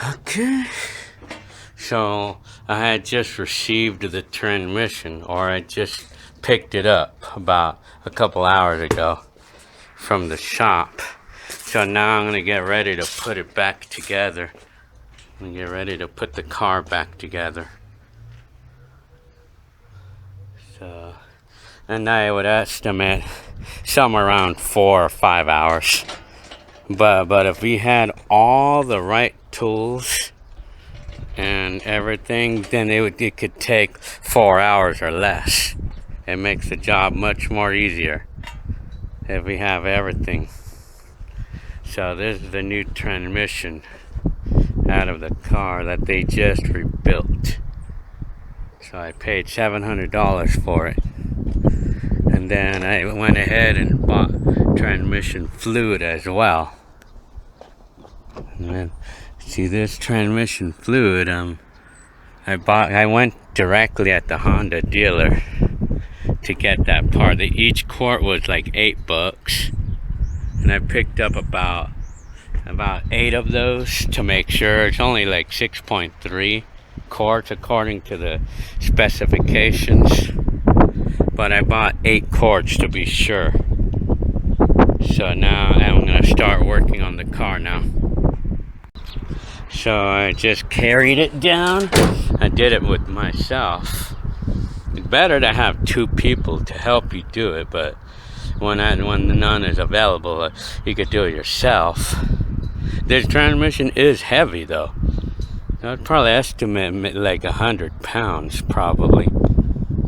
Okay. So I had just received the transmission, or I just picked it up about a couple hours ago from the shop. So now I'm gonna get ready to put it back together. I'm gonna get ready to put the car back together. So, and I would estimate somewhere around 4 or 5 hours. But if we had all the right tools and everything, then it could take 4 hours or less. It makes the job much more easier if we have everything. So this is the new transmission out of the car that they just rebuilt. So I paid $700 for it. And then I went ahead and bought transmission fluid as well. And then, see this transmission fluid, I went directly at the Honda dealer to get that part. Each quart was like $8, and I picked up about 8 of those to make sure. It's only like 6.3 quarts according to the specifications, but I bought 8 quarts to be sure. So now I'm gonna start working on the car now. So I just carried it down. I did it with myself. It's better to have 2 people to help you do it, but when none is available, you could do it yourself. This transmission is heavy though. I'd probably estimate like 100 pounds probably.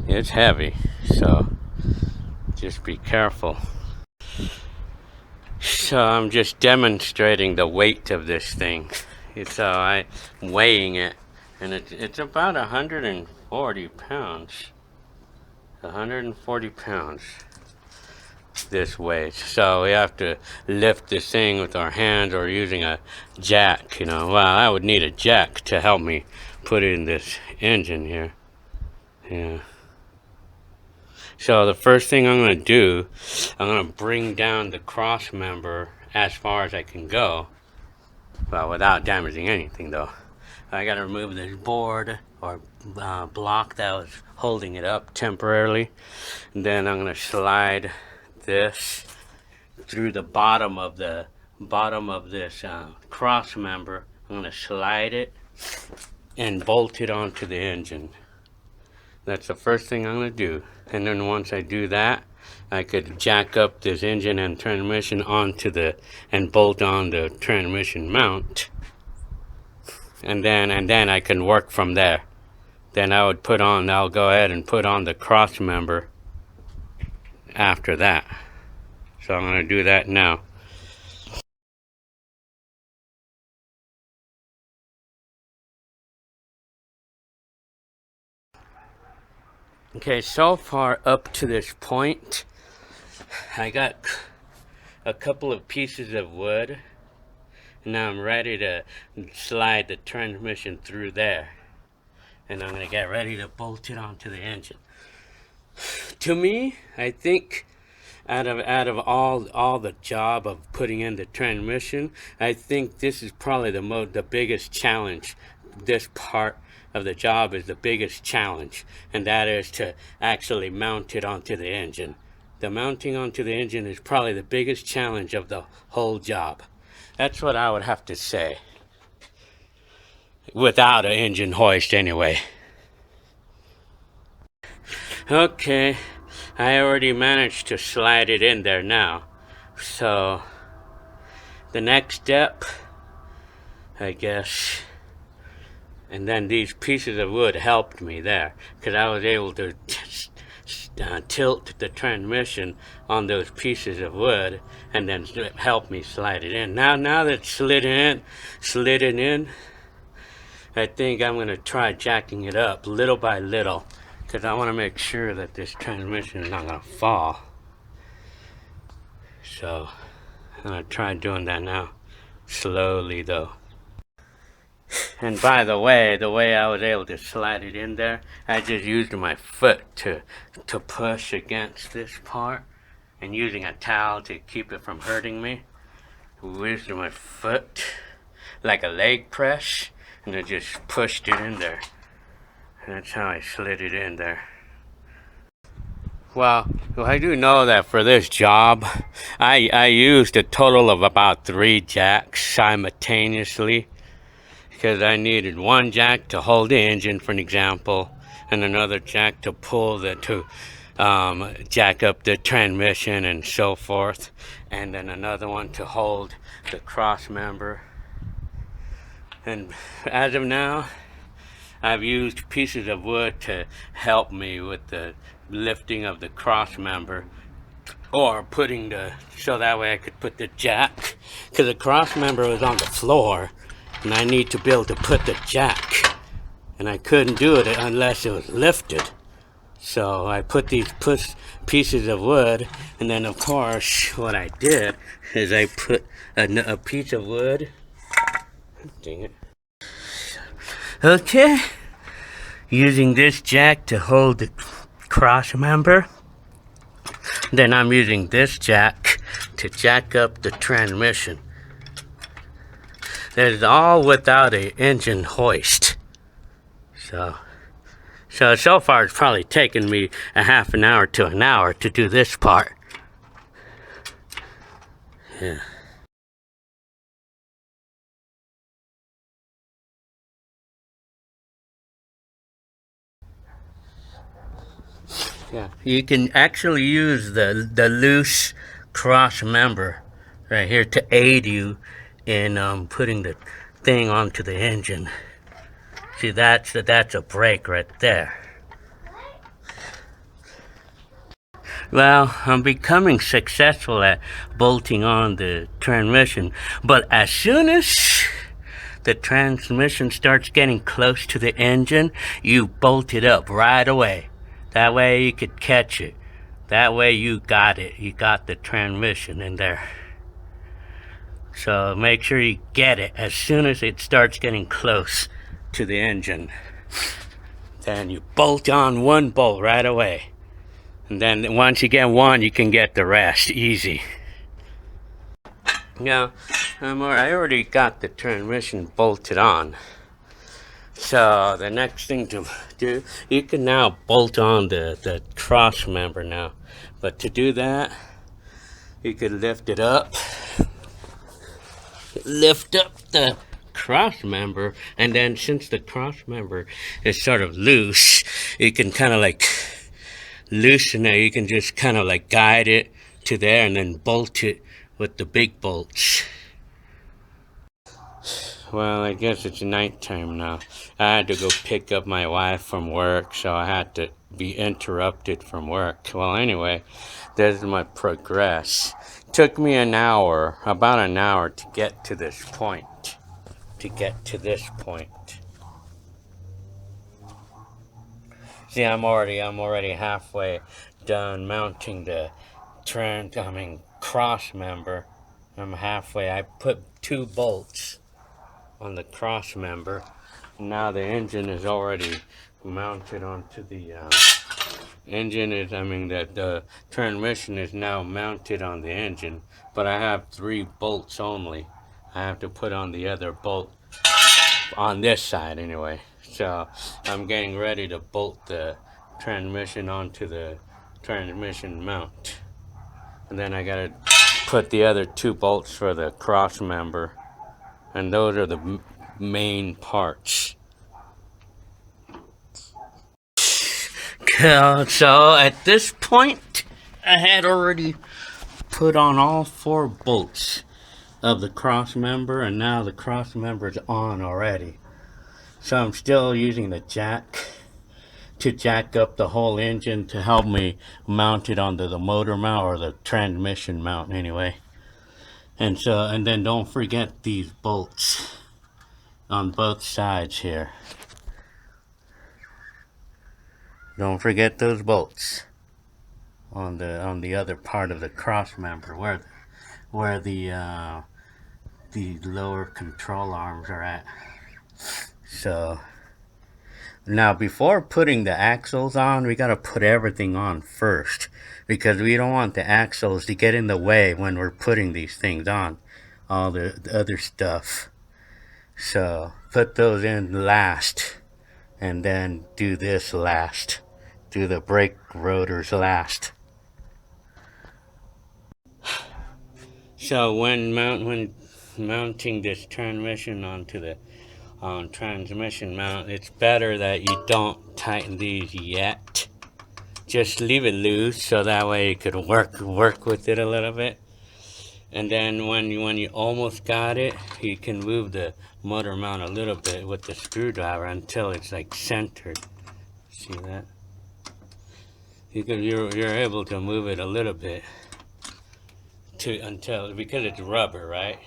It's heavy, so just be careful. So I'm just demonstrating the weight of this thing. So I'm weighing it, and it's about 140 pounds. 140 pounds this weight. So we have to lift this thing with our hands or using a jack, Well, I would need a jack to help me put in this engine here. Yeah. So the first thing I'm going to do, I'm going to bring down the cross member as far as I can go. Well, without damaging anything though. I got to remove this board or block that was holding it up temporarily. And then I'm going to slide this through the bottom of this cross member. I'm going to slide it and bolt it onto the engine. That's the first thing I'm going to do. And then once I do that, I could jack up this engine and transmission and bolt on the transmission mount. And then I can work from there. Then I'll go ahead and put on the cross member after that. So I'm going to do that now. Okay, so far up to this point, I got a couple of pieces of wood. Now I'm ready to slide the transmission through there. And I'm going to get ready to bolt it onto the engine. To me, I think out of all the job of putting in the transmission, I think this is probably the biggest challenge. This part of the job is the biggest challenge, and that is to actually mount it onto the engine. The mounting onto the engine is probably the biggest challenge of the whole job. That's what I would have to say. Without an engine hoist anyway. Okay, I already managed to slide it in there now. So the next step, I guess, and then these pieces of wood helped me there, because I was able to tilt the transmission on those pieces of wood and then help me slide it in. Now that it's slid it in, I think I'm going to try jacking it up little by little, because I want to make sure that this transmission is not going to fall. So I'm going to try doing that now, slowly though. And by the way I was able to slide it in there, I just used my foot to push against this part, and using a towel to keep it from hurting me. Used my foot like a leg press, and I just pushed it in there. And that's how I slid it in there. Well, I do know that for this job, I used a total of about 3 jacks simultaneously, because I needed one jack to hold the engine, for an example, and another jack to pull jack up the transmission and so forth, and then another one to hold the cross member. And as of now, I've used pieces of wood to help me with the lifting of the cross member, or so that way I could put the jack, because the cross member was on the floor and I need to be able to put the jack, and I couldn't do it unless it was lifted. So I put these pieces of wood, and then of course what I did is I put a piece of wood. Dang it. Okay, using this jack to hold the cross member. Then I'm using this jack to jack up the transmission. That is all without an engine hoist. So far it's probably taken me a half an hour to an hour to do this part. Yeah. Yeah, you can actually use the loose cross member right here to aid you in putting the thing onto the engine. See, that's a brake right there. Well, I'm becoming successful at bolting on the transmission, but as soon as the transmission starts getting close to the engine, you bolt it up right away. That way you could catch it. That way you got it. You got the transmission in there. So make sure you get it as soon as it starts getting close to the engine. Then you bolt on one bolt right away. And then once you get one, you can get the rest easy. Now, I already got the transmission bolted on. So the next thing to do, you can now bolt on the cross member now. But to do that, you could lift it up. Lift up the cross member, and then since the cross member is sort of loose, you can kind of like loosen it. You can just kind of like guide it to there and then bolt it with the big bolts. Well, I guess it's nighttime now. I had to go pick up my wife from work, so I had to be interrupted from work. Well, anyway, this is my progress. Took me about an hour to get to this point. See, I'm already halfway done mounting the cross member. I'm halfway. I put 2 bolts on the cross member. Now the engine is already mounted onto the the transmission is now mounted on the engine, but I have 3 bolts only. I have to put on the other bolt on this side anyway. So I'm getting ready to bolt the transmission onto the transmission mount, and then I gotta put the other 2 bolts for the cross member, and those are the main parts. So at this point, I had already put on all 4 bolts of the cross member, and now the cross member is on already. So I'm still using the jack to jack up the whole engine to help me mount it onto the motor mount, or the transmission mount anyway. And then don't forget these bolts on both sides here. Don't forget those bolts on the other part of the cross member where the lower control arms are at. So now before putting the axles on, we got to put everything on first, because we don't want the axles to get in the way when we're putting these things on, all the other stuff. So put those in last, and then do this last. Do the brake rotors last. So when mounting this transmission onto the transmission mount, it's better that you don't tighten these yet. Just leave it loose so that way you could work with it a little bit. And then when you almost got it, you can move the motor mount a little bit with the screwdriver until it's like centered. See that? You're able to move it a little bit until, because it's rubber, right?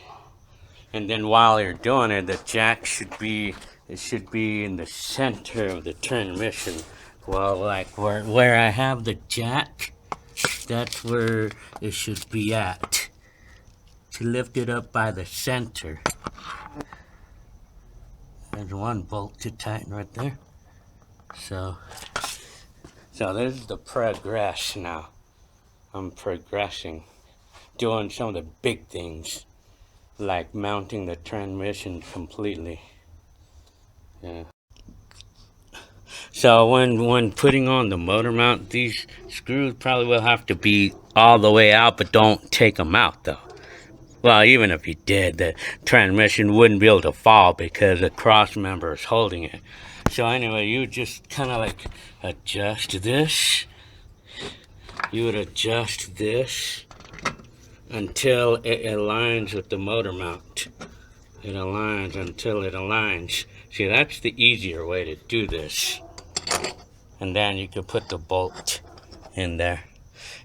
And then while you're doing it, the jack should be in the center of the transmission. Well, like where I have the jack, that's where it should be at. To lift it up by the center. There's one bolt to tighten right there. So this is the progress now. I'm progressing, doing some of the big things, like mounting the transmission completely. Yeah. So when putting on the motor mount, these screws probably will have to be all the way out, but don't take them out though. Well, even if you did, the transmission wouldn't be able to fall because the cross member is holding it. So anyway, you just kind of like adjust this. You would adjust this until it aligns with the motor mount. It aligns until it aligns. See, that's the easier way to do this. And then you could put the bolt in there.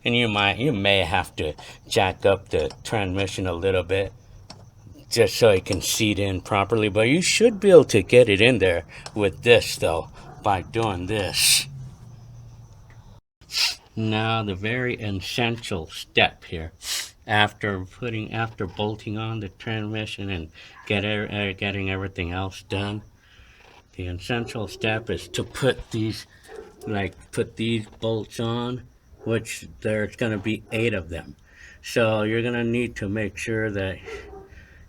And you may have to jack up the transmission a little bit just so it can seat in properly, but you should be able to get it in there with this though, by doing this. Now the very essential step here, after bolting on the transmission and getting everything else done, the essential step is to put these bolts on, which there's going to be 8 of them. So you're going to need to make sure that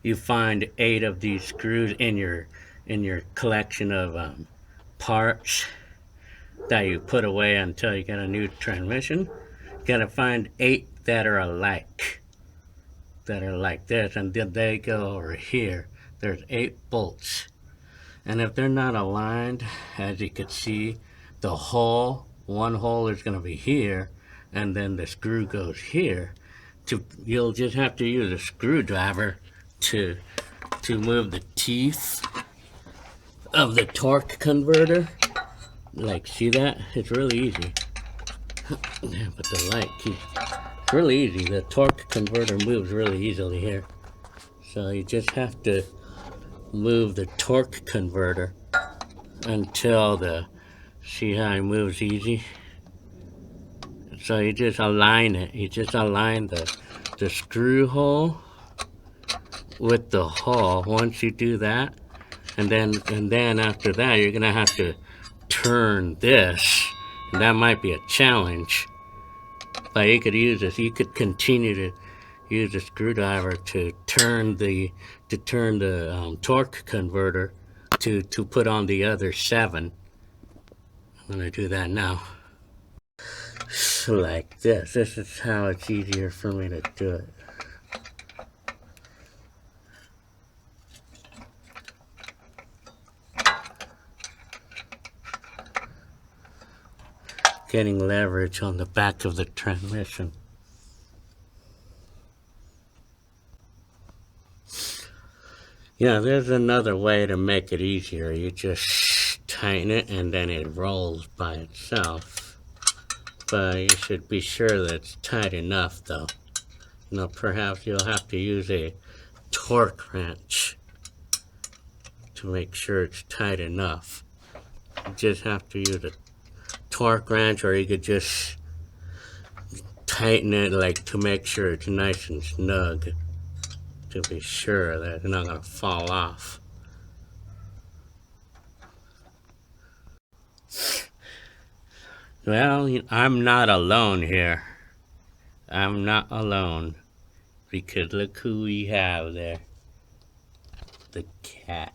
you find 8 of these screws in your collection of parts that you put away until you get a new transmission. You got to find 8 that are alike, that are like this, and then they go over here. There's 8 bolts, and if they're not aligned, as you can see, the hole, one hole is going to be here, and then the screw goes here. You'll just have to use a screwdriver to move the teeth of the torque converter. Like, see that? It's really easy. Yeah, but the light keeps, it's really easy. The torque converter moves really easily here. So you just have to move the torque converter until see how it moves easy? So you just align it. You just align the screw hole with the hole. Once you do that, and then after that, you're gonna have to turn this, and that might be a challenge. But you could use this. You could continue to use the screwdriver to turn the torque converter to put on the other 7. I'm gonna do that now. So like this. This is how it's easier for me to do it. Getting leverage on the back of the transmission. Yeah, there's another way to make it easier. You just tighten it and then it rolls by itself. But you should be sure that it's tight enough though. Perhaps you'll have to use a torque wrench to make sure it's tight enough. You just have to use a torque wrench, or you could just tighten it to make sure it's nice and snug, to be sure that it's not going to fall off. Well, I'm not alone here. I'm not alone, because look who we have there. The cat.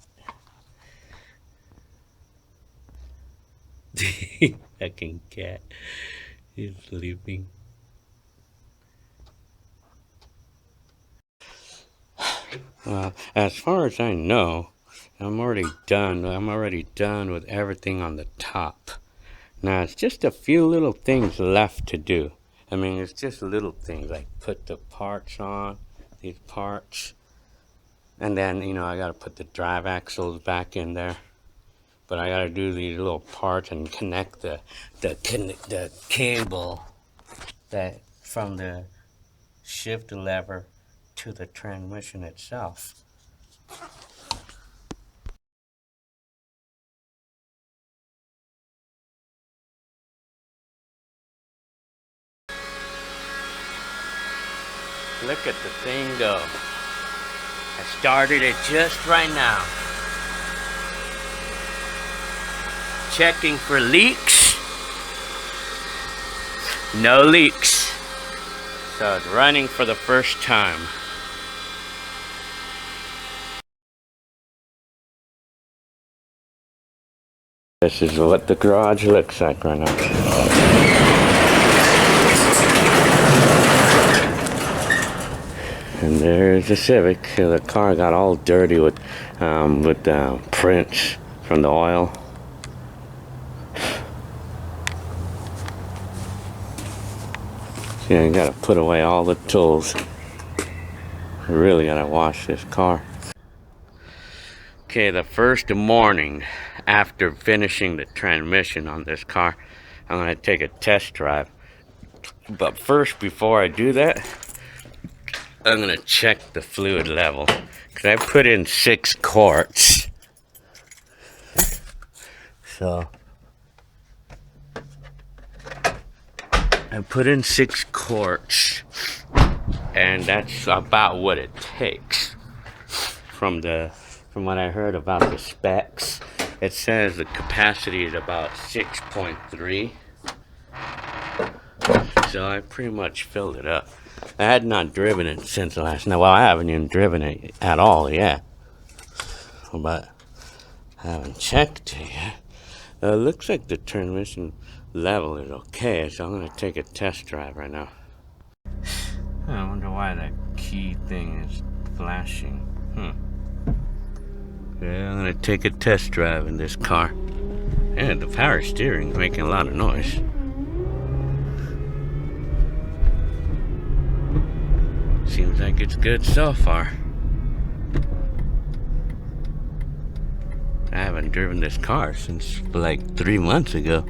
Fucking cat. He's sleeping. As far as I know, I'm already done. I'm already done with everything on the top. Now it's just a few little things left to do. I mean, it's just little things like put the parts on, these parts, and then I gotta put the drive axles back in there. But I gotta do these little parts and connect the cable that from the shift lever to the transmission itself. Look at the thing go. I started it just right now. Checking for leaks. No leaks. So it's running for the first time. This is what the garage looks like right now. And there's the Civic. The car got all dirty with prints from the oil. Yeah, you gotta put away all the tools. You really gotta wash this car. Okay, the first morning after finishing the transmission on this car, I'm gonna take a test drive. But first, before I do that, I'm gonna check the fluid level. Cause I put in 6 quarts. So I put in 6 quarts, and that's about what it takes. From what I heard about the specs, it says the capacity is about 6.3. So I pretty much filled it up. I had not driven it since last night. Well, I haven't even driven it at all yet, but I haven't checked it yet. It looks like the transmission level is okay, so I'm gonna take a test drive right now. I wonder why that key thing is flashing. Yeah, I'm gonna take a test drive in this car. Yeah, the power steering is making a lot of noise. Seems like it's good so far. I haven't driven this car since like 3 months ago.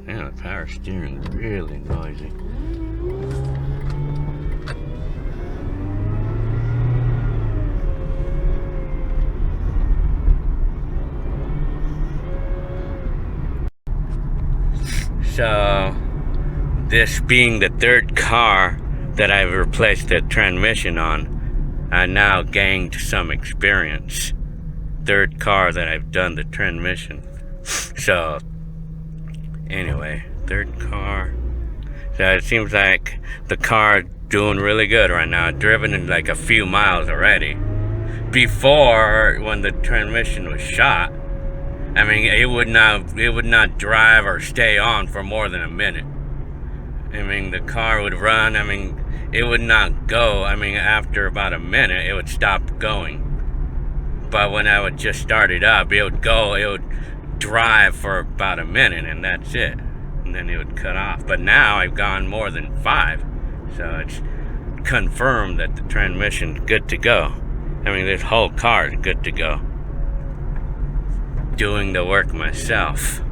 Yeah, the power steering is really noisy. So, this being the 3rd car that I've replaced the transmission on, I now gained some experience. 3rd car that I've done the transmission. So, anyway, 3rd car. So it seems like the car doing really good right now. I've driven in like a few miles already. Before, when the transmission was shot, I mean, it would not drive or stay on for more than a minute. I mean, the car would run. I mean, it would not go. I mean, after about a minute, it would stop going. But when I would just start it up, it would go. It would drive for about a minute, and that's it. And then it would cut off. But now I've gone more than 5, so it's confirmed that the transmission's good to go. I mean, this whole car is good to go. Doing the work myself.